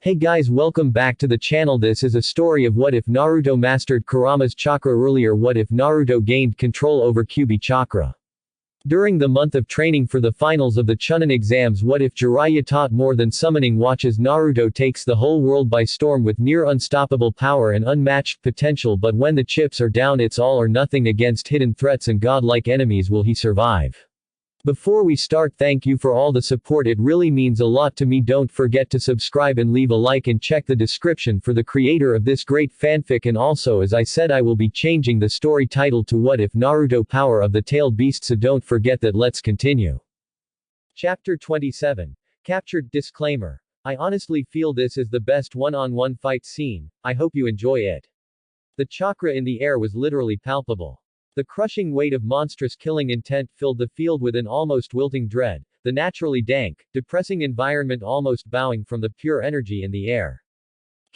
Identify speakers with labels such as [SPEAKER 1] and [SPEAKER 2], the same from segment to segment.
[SPEAKER 1] Hey guys, welcome back to the channel. This is a story of what if Naruto mastered Kurama's chakra earlier. What if Naruto gained control over Kyuubi chakra? During the month of training for the finals of the Chunin exams, what if Jiraiya taught more than summoning? Watch as Naruto takes the whole world by storm with near unstoppable power and unmatched potential, but when the chips are down, it's all or nothing against hidden threats and godlike enemies. Will he survive? Before we start, thank you for all the support, it really means a lot to me. Don't forget to subscribe and leave a like, and check the description for the creator of this great fanfic. And also, as I said, I will be changing the story title to What If Naruto Power of the Tailed Beast, so don't forget that. Let's continue. Chapter 27. Captured. Disclaimer. I honestly feel this is the best one-on-one fight scene. I hope you enjoy it. The chakra in the air was literally palpable. The crushing weight of monstrous killing intent filled the field with an almost wilting dread, the naturally dank, depressing environment almost bowing from the pure energy in the air.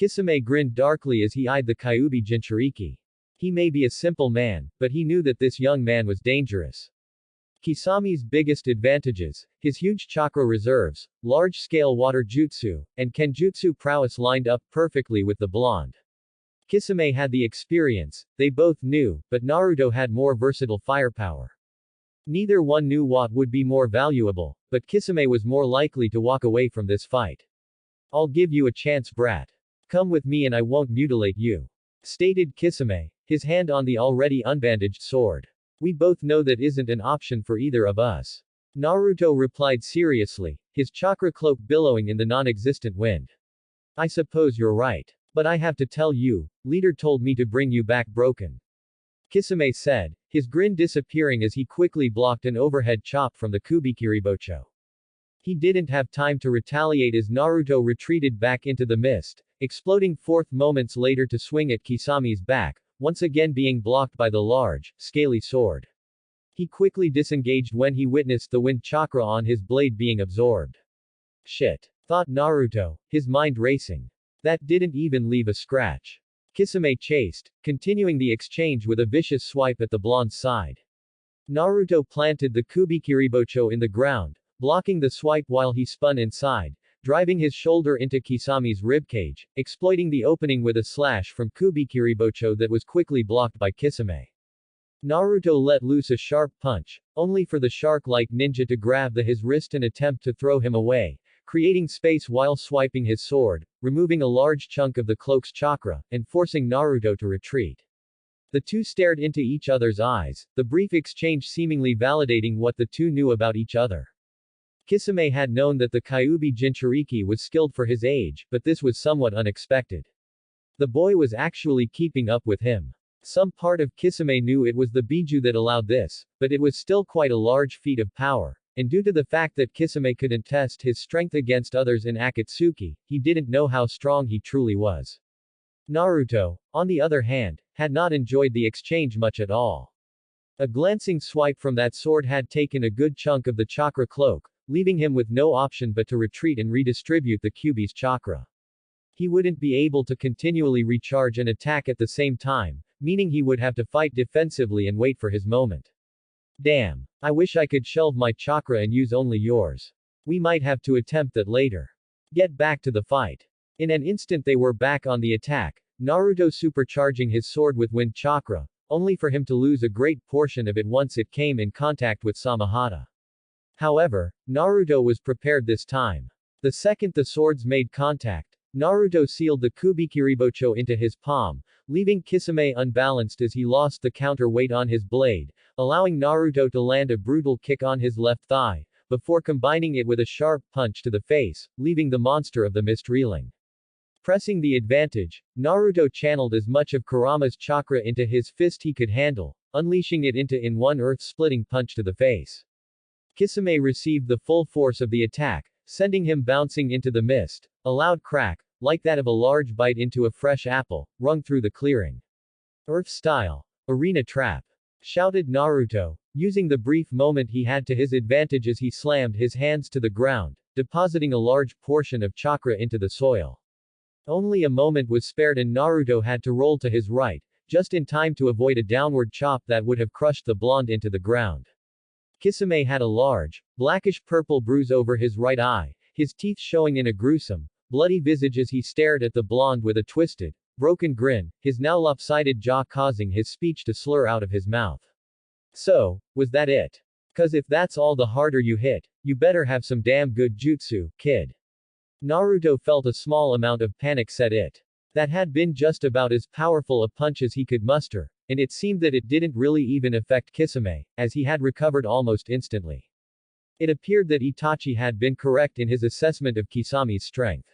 [SPEAKER 1] Kisame grinned darkly as he eyed the Kyuubi Jinchuriki. He may be a simple man, but he knew that this young man was dangerous. Kisami's biggest advantages, his huge chakra reserves, large-scale water jutsu, and kenjutsu prowess lined up perfectly with the blonde. Kisame had the experience, they both knew, but Naruto had more versatile firepower. Neither one knew what would be more valuable, but Kisame was more likely to walk away from this fight. "I'll give you a chance, brat. Come with me and I won't mutilate you," stated Kisame, his hand on the already unbandaged sword. "We both know that isn't an option for either of us," Naruto replied seriously, his chakra cloak billowing in the non-existent wind. "I suppose you're right. But I have to tell you, leader told me to bring you back broken," Kisame said, his grin disappearing as he quickly blocked an overhead chop from the Kubikiribocho. He didn't have time to retaliate as Naruto retreated back into the mist, exploding forth moments later to swing at Kisame's back, once again being blocked by the large, scaly sword. He quickly disengaged when he witnessed the wind chakra on his blade being absorbed. Shit, thought Naruto, his mind racing. That didn't even leave a scratch. Kisame chased, continuing the exchange with a vicious swipe at the blonde's side. Naruto planted the Kubikiribocho in the ground, blocking the swipe while he spun inside, driving his shoulder into Kisame's ribcage, exploiting the opening with a slash from Kubikiribocho that was quickly blocked by Kisame. Naruto let loose a sharp punch, only for the shark-like ninja to grab his wrist and attempt to throw him away, creating space while swiping his sword, removing a large chunk of the cloak's chakra, and forcing Naruto to retreat. The two stared into each other's eyes, the brief exchange seemingly validating what the two knew about each other. Kisame had known that the Kyuubi Jinchuriki was skilled for his age, but this was somewhat unexpected. The boy was actually keeping up with him. Some part of Kisame knew it was the Biju that allowed this, but it was still quite a large feat of power. And due to the fact that Kisame couldn't test his strength against others in Akatsuki, he didn't know how strong he truly was. Naruto, on the other hand, had not enjoyed the exchange much at all. A glancing swipe from that sword had taken a good chunk of the chakra cloak, leaving him with no option but to retreat and redistribute the Kyuubi's chakra. He wouldn't be able to continually recharge and attack at the same time, meaning he would have to fight defensively and wait for his moment. "Damn. I wish I could shelve my chakra and use only yours. We might have to attempt that later. Get back to the fight." In an instant they were back on the attack, Naruto supercharging his sword with wind chakra, only for him to lose a great portion of it once it came in contact with Samahata. However, Naruto was prepared this time. The second the swords made contact, Naruto sealed the Kubikiribocho into his palm, leaving Kisame unbalanced as he lost the counterweight on his blade, allowing Naruto to land a brutal kick on his left thigh, before combining it with a sharp punch to the face, leaving the monster of the mist reeling. Pressing the advantage, Naruto channeled as much of Kurama's chakra into his fist he could handle, unleashing it into one earth-splitting punch to the face. Kisame received the full force of the attack, sending him bouncing into the mist. A loud crack, like that of a large bite into a fresh apple, rung through the clearing. "Earth-style. Arena trap," shouted Naruto, using the brief moment he had to his advantage as he slammed his hands to the ground, depositing a large portion of chakra into the soil. Only a moment was spared and Naruto had to roll to his right, just in time to avoid a downward chop that would have crushed the blonde into the ground. Kisame had a large, blackish-purple bruise over his right eye, his teeth showing in a gruesome, bloody visage as he stared at the blonde with a twisted, broken grin, his now lopsided jaw causing his speech to slur out of his mouth. So, was that it? 'Cause if that's all the harder you hit, you better have some damn good jutsu, kid. Naruto felt a small amount of panic set it. That had been just about as powerful a punch as he could muster, and it seemed that it didn't really even affect Kisame, as he had recovered almost instantly. It appeared that Itachi had been correct in his assessment of Kisame's strength.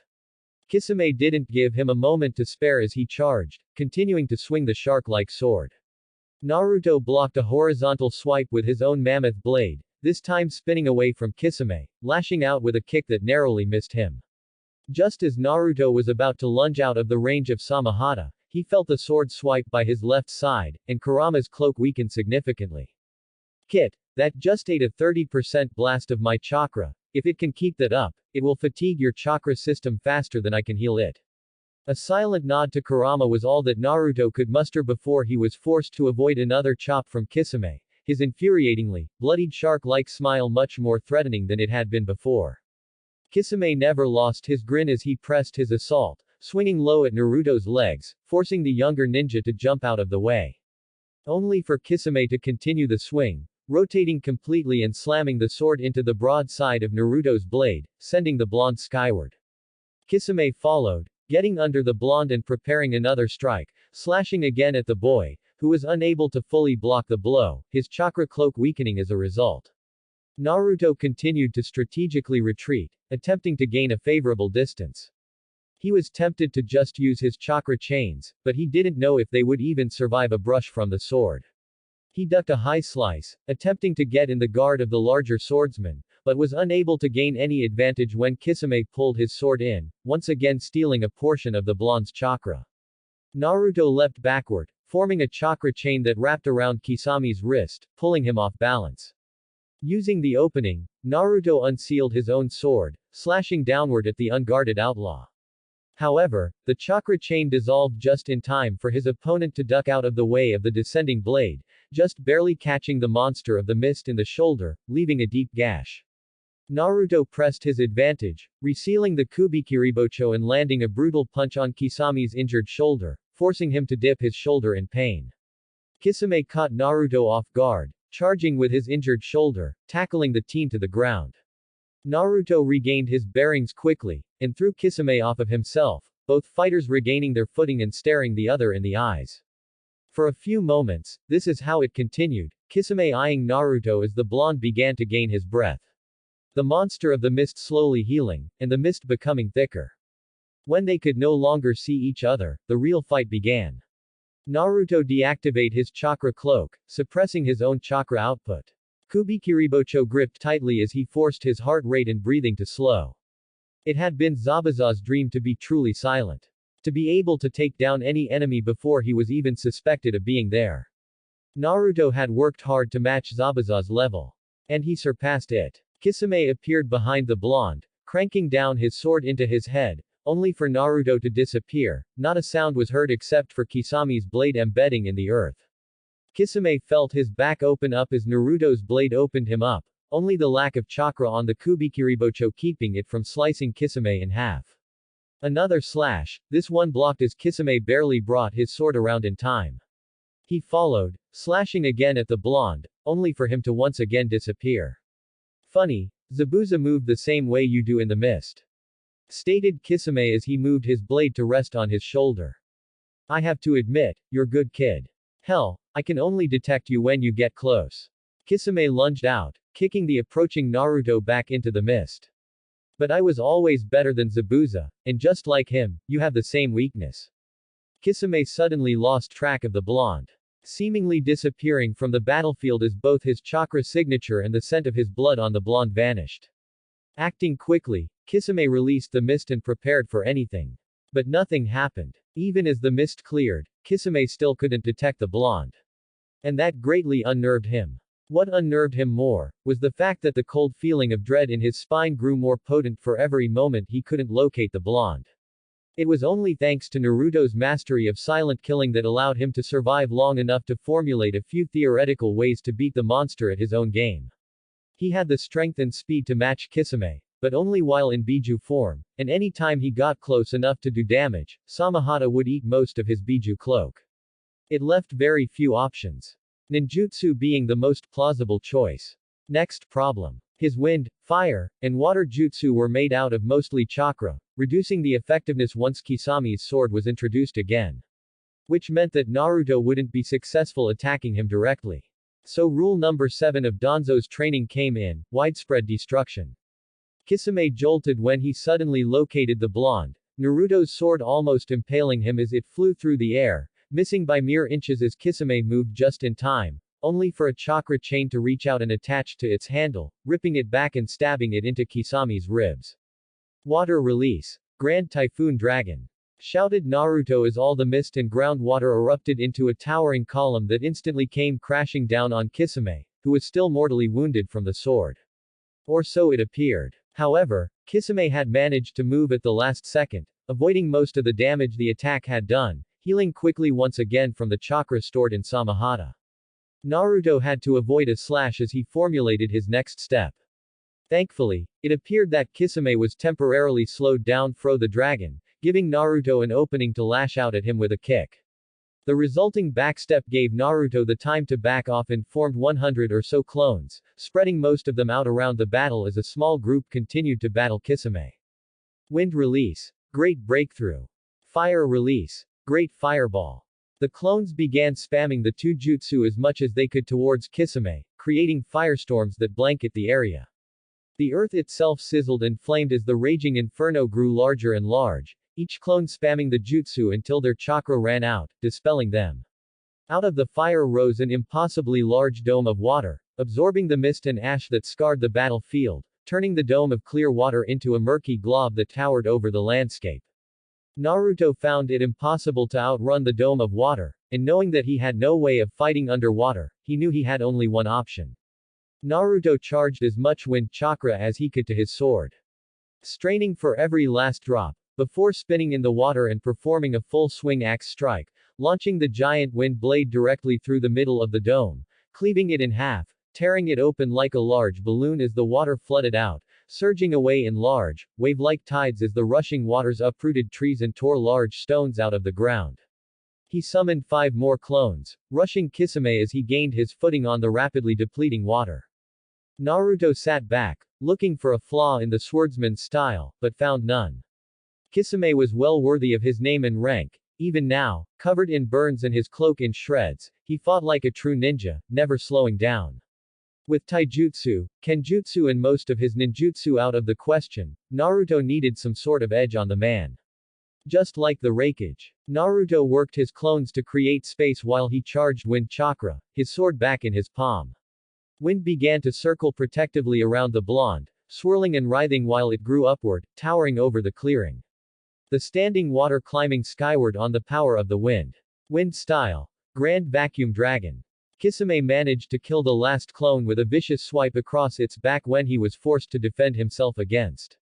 [SPEAKER 1] Kisame didn't give him a moment to spare as he charged, continuing to swing the shark-like sword. Naruto blocked a horizontal swipe with his own mammoth blade, this time spinning away from Kisame, lashing out with a kick that narrowly missed him. Just as Naruto was about to lunge out of the range of Samahata, he felt the sword swipe by his left side, and Kurama's cloak weakened significantly. Kit, that just ate a 30% blast of my chakra. If it can keep that up, it will fatigue your chakra system faster than I can heal it. A silent nod to Kurama was all that Naruto could muster before he was forced to avoid another chop from Kisame, his infuriatingly, bloodied shark-like smile much more threatening than it had been before. Kisame never lost his grin as he pressed his assault, swinging low at Naruto's legs, forcing the younger ninja to jump out of the way. Only for Kisame to continue the swing, rotating completely and slamming the sword into the broad side of Naruto's blade, sending the blonde skyward. Kisame followed, getting under the blonde and preparing another strike, slashing again at the boy, who was unable to fully block the blow, his chakra cloak weakening as a result. Naruto continued to strategically retreat, attempting to gain a favorable distance. He was tempted to just use his chakra chains, but he didn't know if they would even survive a brush from the sword. He ducked a high slice, attempting to get in the guard of the larger swordsman, but was unable to gain any advantage when Kisame pulled his sword in, once again stealing a portion of the blonde's chakra. Naruto leapt backward, forming a chakra chain that wrapped around Kisame's wrist, pulling him off balance. Using the opening, Naruto unsealed his own sword, slashing downward at the unguarded outlaw. However, the chakra chain dissolved just in time for his opponent to duck out of the way of the descending blade, just barely catching the monster of the mist in the shoulder, leaving a deep gash. Naruto pressed his advantage, resealing the Kubikiribocho and landing a brutal punch on Kisame's injured shoulder, forcing him to dip his shoulder in pain. Kisame caught Naruto off guard, charging with his injured shoulder, tackling the teen to the ground. Naruto regained his bearings quickly, and threw Kisame off of himself, both fighters regaining their footing and staring the other in the eyes. For a few moments, this is how it continued, Kisame eyeing Naruto as the blonde began to gain his breath. The monster of the mist slowly healing, and the mist becoming thicker. When they could no longer see each other, the real fight began. Naruto deactivated his chakra cloak, suppressing his own chakra output. Kubikiribocho gripped tightly as he forced his heart rate and breathing to slow. It had been Zabuza's dream to be truly silent. To be able to take down any enemy before he was even suspected of being there. Naruto had worked hard to match Zabuza's level. And he surpassed it. Kisame appeared behind the blonde, cranking down his sword into his head, only for Naruto to disappear. Not a sound was heard except for Kisame's blade embedding in the earth. Kisame felt his back open up as Naruto's blade opened him up, only the lack of chakra on the Kubikiribocho keeping it from slicing Kisame in half. Another slash, this one blocked as Kisame barely brought his sword around in time. He followed, slashing again at the blonde, only for him to once again disappear. Funny, Zabuza moved the same way you do in the mist. Stated Kisame as he moved his blade to rest on his shoulder. I have to admit, you're good kid. Hell, I can only detect you when you get close. Kisame lunged out, kicking the approaching Naruto back into the mist. But I was always better than Zabuza, and just like him, you have the same weakness. Kisame suddenly lost track of the blonde. Seemingly disappearing from the battlefield as both his chakra signature and the scent of his blood on the blonde vanished. Acting quickly, Kisame released the mist and prepared for anything. But nothing happened. Even as the mist cleared, Kisame still couldn't detect the blonde. And that greatly unnerved him. What unnerved him more, was the fact that the cold feeling of dread in his spine grew more potent for every moment he couldn't locate the blonde. It was only thanks to Naruto's mastery of silent killing that allowed him to survive long enough to formulate a few theoretical ways to beat the monster at his own game. He had the strength and speed to match Kisame, but only while in Biju form, and any time he got close enough to do damage, Samahata would eat most of his Biju cloak. It left very few options. Ninjutsu being the most plausible choice. Next problem. His wind, fire, and water jutsu were made out of mostly chakra, reducing the effectiveness once Kisami's sword was introduced again. Which meant that Naruto wouldn't be successful attacking him directly. So rule number 7 of Danzo's training came in, widespread destruction. Kisame jolted when he suddenly located the blonde, Naruto's sword almost impaling him as it flew through the air, missing by mere inches as Kisame moved just in time, only for a chakra chain to reach out and attach to its handle, ripping it back and stabbing it into Kisami's ribs. Water release. Grand Typhoon Dragon. Shouted Naruto as all the mist and groundwater erupted into a towering column that instantly came crashing down on Kisame, who was still mortally wounded from the sword. Or so it appeared. However, Kisame had managed to move at the last second, avoiding most of the damage the attack had done, healing quickly once again from the chakra stored in Samahata. Naruto had to avoid a slash as he formulated his next step. Thankfully, it appeared that Kisame was temporarily slowed down from the dragon, giving Naruto an opening to lash out at him with a kick. The resulting backstep gave Naruto the time to back off and formed 100 or so clones, spreading most of them out around the battle as a small group continued to battle Kisame. Wind release. Great breakthrough. Fire release. Great fireball. The clones began spamming the two jutsu as much as they could towards Kisame, creating firestorms that blanket the area. The earth itself sizzled and flamed as the raging inferno grew larger and large, each clone spamming the jutsu until their chakra ran out, dispelling them. Out of the fire rose an impossibly large dome of water, absorbing the mist and ash that scarred the battlefield, turning the dome of clear water into a murky glob that towered over the landscape. Naruto found it impossible to outrun the dome of water, and knowing that he had no way of fighting underwater, he knew he had only one option. Naruto charged as much wind chakra as he could to his sword. Straining for every last drop, before spinning in the water and performing a full swing axe strike, launching the giant wind blade directly through the middle of the dome, cleaving it in half, tearing it open like a large balloon as the water flooded out, surging away in large, wave-like tides as the rushing waters uprooted trees and tore large stones out of the ground. He summoned 5 more clones, rushing Kisame as he gained his footing on the rapidly depleting water. Naruto sat back, looking for a flaw in the swordsman's style, but found none. Kisame was well worthy of his name and rank. Even now, covered in burns and his cloak in shreds, he fought like a true ninja, never slowing down. With taijutsu, kenjutsu and most of his ninjutsu out of the question, Naruto needed some sort of edge on the man. Just like the Raikage. Naruto worked his clones to create space while he charged wind chakra, his sword back in his palm. Wind began to circle protectively around the blonde, swirling and writhing while it grew upward, towering over the clearing. The standing water climbing skyward on the power of the wind. Wind style. Grand Vacuum Dragon. Kisame managed to kill the last clone with a vicious swipe across its back when he was forced to defend himself against.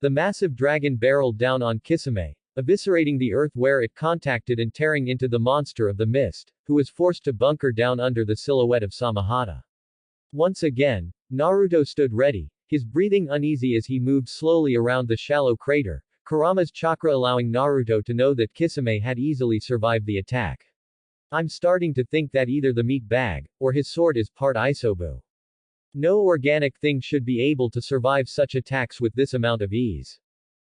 [SPEAKER 1] The massive dragon barreled down on Kisame, eviscerating the earth where it contacted and tearing into the monster of the mist, who was forced to bunker down under the silhouette of Samahata. Once again, Naruto stood ready, his breathing uneasy as he moved slowly around the shallow crater, Kurama's chakra allowing Naruto to know that Kisame had easily survived the attack. I'm starting to think that either the meat bag, or his sword is part isobu. No organic thing should be able to survive such attacks with this amount of ease.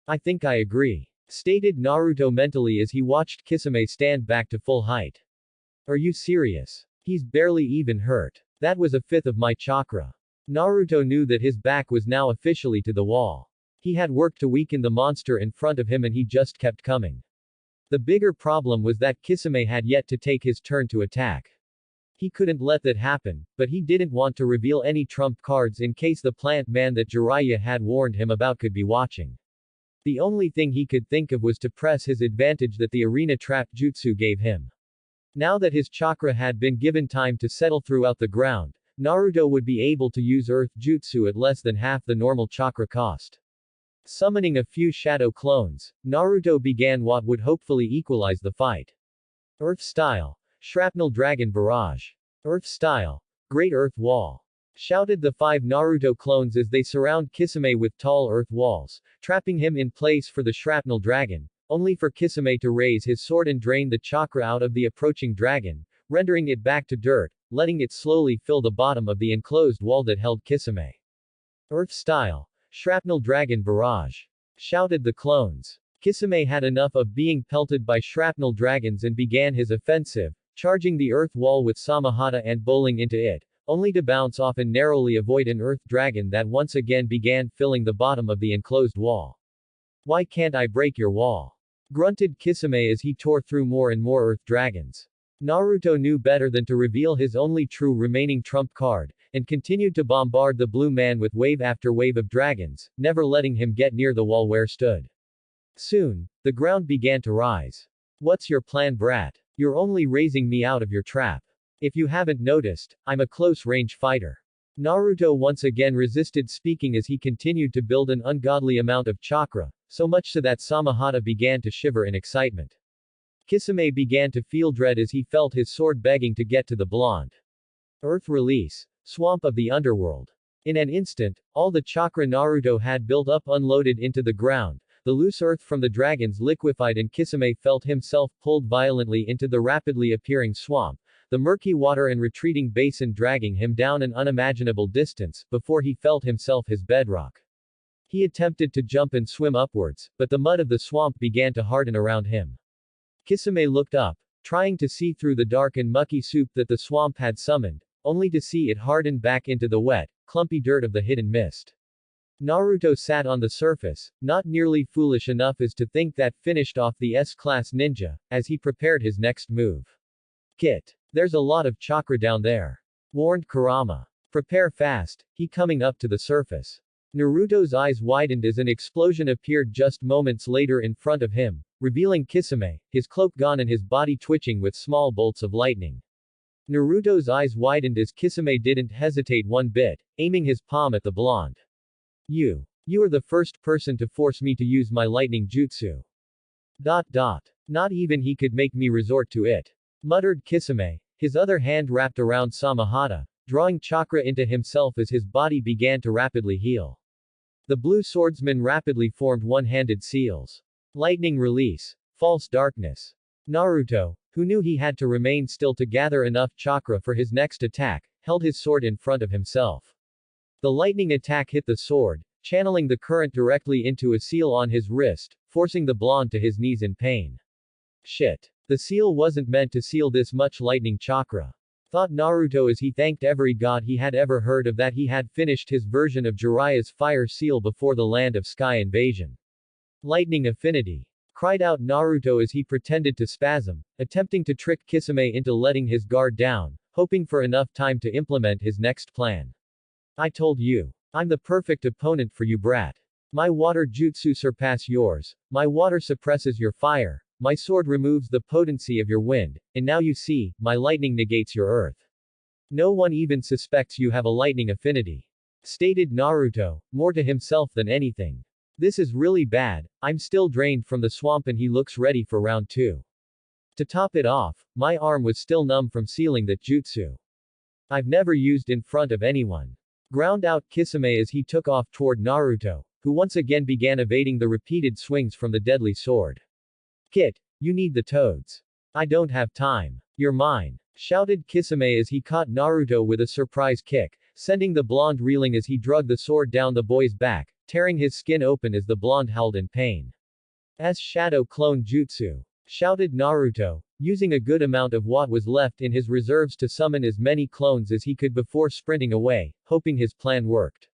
[SPEAKER 1] I think I agree. Stated Naruto mentally as he watched Kisame stand back to full height. Are you serious? He's barely even hurt. That was a fifth of my chakra. Naruto knew that his back was now officially to the wall. He had worked to weaken the monster in front of him and he just kept coming. The bigger problem was that Kisame had yet to take his turn to attack. He couldn't let that happen, but he didn't want to reveal any trump cards in case the plant man that Jiraiya had warned him about could be watching. The only thing he could think of was to press his advantage that the arena trap jutsu gave him. Now that his chakra had been given time to settle throughout the ground, Naruto would be able to use earth jutsu at less than half the normal chakra cost. Summoning a few shadow clones, Naruto began what would hopefully equalize the fight. Earth style. Shrapnel Dragon Barrage. Earth style. Great Earth Wall. shouted the 5 Naruto clones as they surround Kisame with tall earth walls, trapping him in place for the shrapnel dragon, only for Kisame to raise his sword and drain the chakra out of the approaching dragon, rendering it back to dirt, letting it slowly fill the bottom of the enclosed wall that held Kisame. Earth style. Shrapnel dragon barrage. Shouted the clones. Kisame had enough of being pelted by shrapnel dragons and began his offensive, charging the earth wall with Samahata and bowling into it, only to bounce off and narrowly avoid an earth dragon that once again began filling the bottom of the enclosed wall. Why can't I break your wall? Grunted Kisame as he tore through more and more earth dragons. Naruto knew better than to reveal his only true remaining trump card, and continued to bombard the blue man with wave after wave of dragons, never letting him get near the wall where stood. Soon, the ground began to rise. What's your plan, brat? You're only raising me out of your trap. If you haven't noticed, I'm a close-range fighter. Naruto once again resisted speaking as he continued to build an ungodly amount of chakra, so much so that Samahata began to shiver in excitement. Kisame began to feel dread as he felt his sword begging to get to the blonde. Earth release. Swamp of the underworld. In an instant, all the chakra Naruto had built up unloaded into the ground, the loose earth from the dragons liquefied and Kisame felt himself pulled violently into the rapidly appearing swamp, the murky water and retreating basin dragging him down an unimaginable distance, before he felt himself his bedrock. He attempted to jump and swim upwards, but the mud of the swamp began to harden around him. Kisame looked up, trying to see through the dark and mucky soup that the swamp had summoned, only to see it harden back into the wet, clumpy dirt of the hidden mist. Naruto sat on the surface, not nearly foolish enough as to think that finished off the S-class ninja, as he prepared his next move. Kit. There's a lot of chakra down there. Warned Kurama. Prepare fast, he coming up to the surface. Naruto's eyes widened as an explosion appeared just moments later in front of him, revealing Kisame, his cloak gone and his body twitching with small bolts of lightning. Naruto's eyes widened as Kisame didn't hesitate one bit, aiming his palm at the blonde. You are the first person to force me to use my lightning jutsu. Not even he could make me resort to it. Muttered Kisame, his other hand wrapped around Samahata, drawing chakra into himself as his body began to rapidly heal. The blue swordsman rapidly formed one-handed seals. Lightning release. False darkness. Naruto, who knew he had to remain still to gather enough chakra for his next attack, held his sword in front of himself. The lightning attack hit the sword, channeling the current directly into a seal on his wrist, forcing the blonde to his knees in pain. Shit. The seal wasn't meant to seal this much lightning chakra. Thought Naruto as he thanked every god he had ever heard of that he had finished his version of Jiraiya's fire seal before the land of sky invasion. Lightning affinity. Cried out Naruto as he pretended to spasm, attempting to trick Kisame into letting his guard down, hoping for enough time to implement his next plan. I told you. I'm the perfect opponent for you, brat. My water jutsu surpass yours, my water suppresses your fire, my sword removes the potency of your wind, and now you see, my lightning negates your earth. No one even suspects you have a lightning affinity. Stated Naruto, more to himself than anything. This is really bad, I'm still drained from the swamp and he looks ready for round 2. To top it off, my arm was still numb from sealing that jutsu. I've never used in front of anyone. Ground out Kisame as he took off toward Naruto, who once again began evading the repeated swings from the deadly sword. Kit, you need the toads. I don't have time. You're mine. Shouted Kisame as he caught Naruto with a surprise kick, sending the blonde reeling as he drug the sword down the boy's back, tearing his skin open as the blonde howled in pain. As shadow clone jutsu. Shouted Naruto, using a good amount of what was left in his reserves to summon as many clones as he could before sprinting away, hoping his plan worked.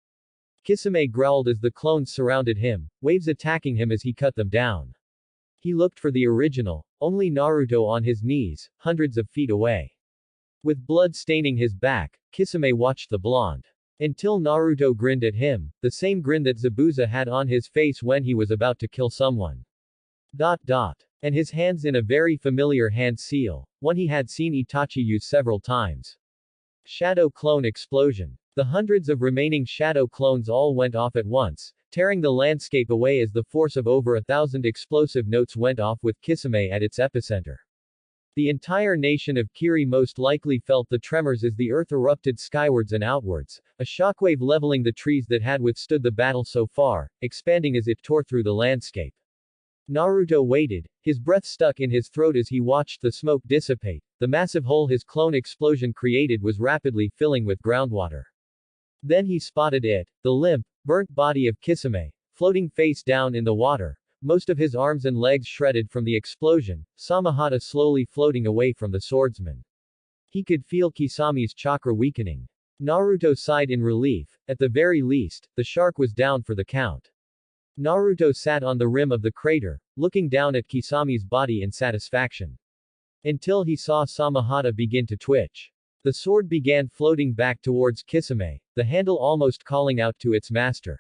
[SPEAKER 1] Kisame growled as the clones surrounded him, waves attacking him as he cut them down. He looked for the original, only Naruto on his knees, hundreds of feet away. With blood staining his back, Kisame watched the blonde. Until Naruto grinned at him, the same grin that Zabuza had on his face when he was about to kill someone. And his hands in a very familiar hand seal, one he had seen Itachi use several times. Shadow clone explosion. The hundreds of remaining shadow clones all went off at once, tearing the landscape away as the force of over 1,000 explosive notes went off with Kisame at its epicenter. The entire nation of Kiri most likely felt the tremors as the earth erupted skywards and outwards, a shockwave leveling the trees that had withstood the battle so far, expanding as it tore through the landscape. Naruto waited, his breath stuck in his throat as he watched the smoke dissipate. The massive hole his clone explosion created was rapidly filling with groundwater. Then he spotted it, the limp, burnt body of Kisame, floating face down in the water, most of his arms and legs shredded from the explosion, Samahata slowly floating away from the swordsman. He could feel Kisami's chakra weakening. Naruto sighed in relief, at the very least, the shark was down for the count. Naruto sat on the rim of the crater, looking down at Kisami's body in satisfaction. Until he saw Samahata begin to twitch. The sword began floating back towards Kisame, the handle almost calling out to its master.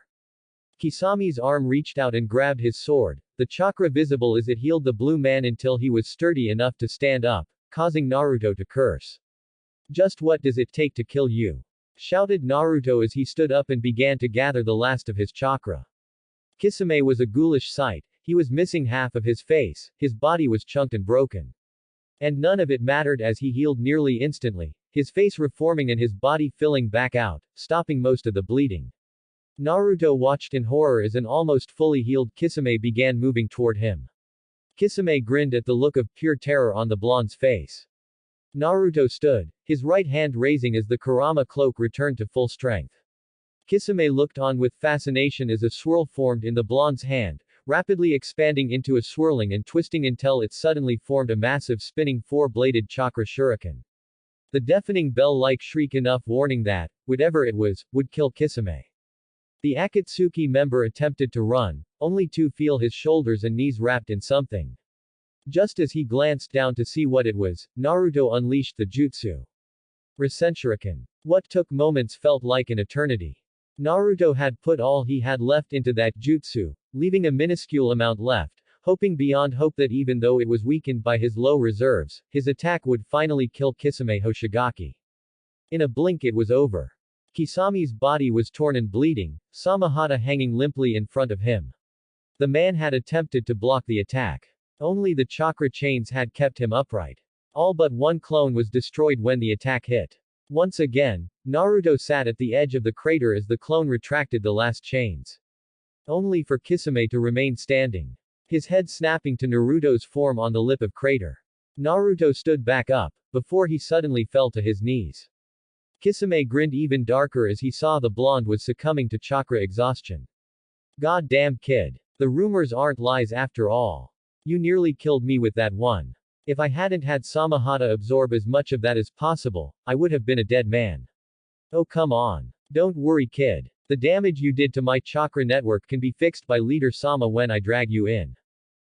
[SPEAKER 1] Kisami's arm reached out and grabbed his sword, the chakra visible as it healed the blue man until he was sturdy enough to stand up, causing Naruto to curse. "Just what does it take to kill you?" shouted Naruto as he stood up and began to gather the last of his chakra. Kisame was a ghoulish sight, he was missing half of his face, his body was chunked and broken. And none of it mattered as he healed nearly instantly, his face reforming and his body filling back out, stopping most of the bleeding. Naruto watched in horror as an almost fully healed Kisame began moving toward him. Kisame grinned at the look of pure terror on the blonde's face. Naruto stood, his right hand raising as the Kurama cloak returned to full strength. Kisame looked on with fascination as a swirl formed in the blonde's hand, rapidly expanding into a swirling and twisting until it suddenly formed a massive spinning four-bladed chakra shuriken. The deafening bell-like shriek enough warning that, whatever it was, would kill Kisame. The Akatsuki member attempted to run, only to feel his shoulders and knees wrapped in something. Just as he glanced down to see what it was, Naruto unleashed the jutsu. Rasenshuriken. What took moments felt like an eternity. Naruto had put all he had left into that jutsu, leaving a minuscule amount left, hoping beyond hope that even though it was weakened by his low reserves, his attack would finally kill Kisame Hoshigaki. In a blink it was over. Kisami's body was torn and bleeding, Samahata hanging limply in front of him. The man had attempted to block the attack. Only the chakra chains had kept him upright. All but one clone was destroyed when the attack hit. Once again, Naruto sat at the edge of the crater as the clone retracted the last chains. Only for Kisame to remain standing. His head snapping to Naruto's form on the lip of crater. Naruto stood back up, before he suddenly fell to his knees. Kisame grinned even darker as he saw the blonde was succumbing to chakra exhaustion. "God damn kid. The rumors aren't lies after all. You nearly killed me with that one. If I hadn't had Samahata absorb as much of that as possible, I would have been a dead man." "Oh come on. Don't worry kid. The damage you did to my chakra network can be fixed by Leader Sama when I drag you in."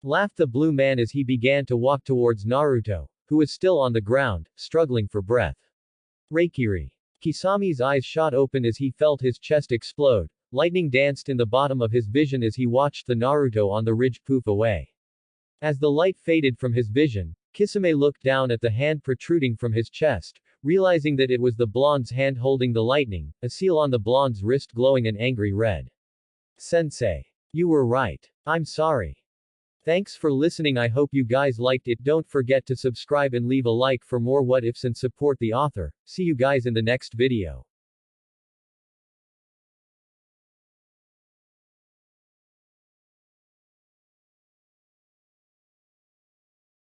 [SPEAKER 1] Laughed the blue man as he began to walk towards Naruto, who was still on the ground, struggling for breath. Reikiri. Kisami's eyes shot open as he felt his chest explode, lightning danced in the bottom of his vision as he watched the Naruto on the ridge poof away. As the light faded from his vision, Kisame looked down at the hand protruding from his chest, realizing that it was the blonde's hand holding the lightning, a seal on the blonde's wrist glowing an angry red. "Sensei. You were right. I'm sorry. Thanks for listening. I hope you guys liked it. Don't forget to subscribe and leave a like for more what ifs and support the author. See you guys in the next video.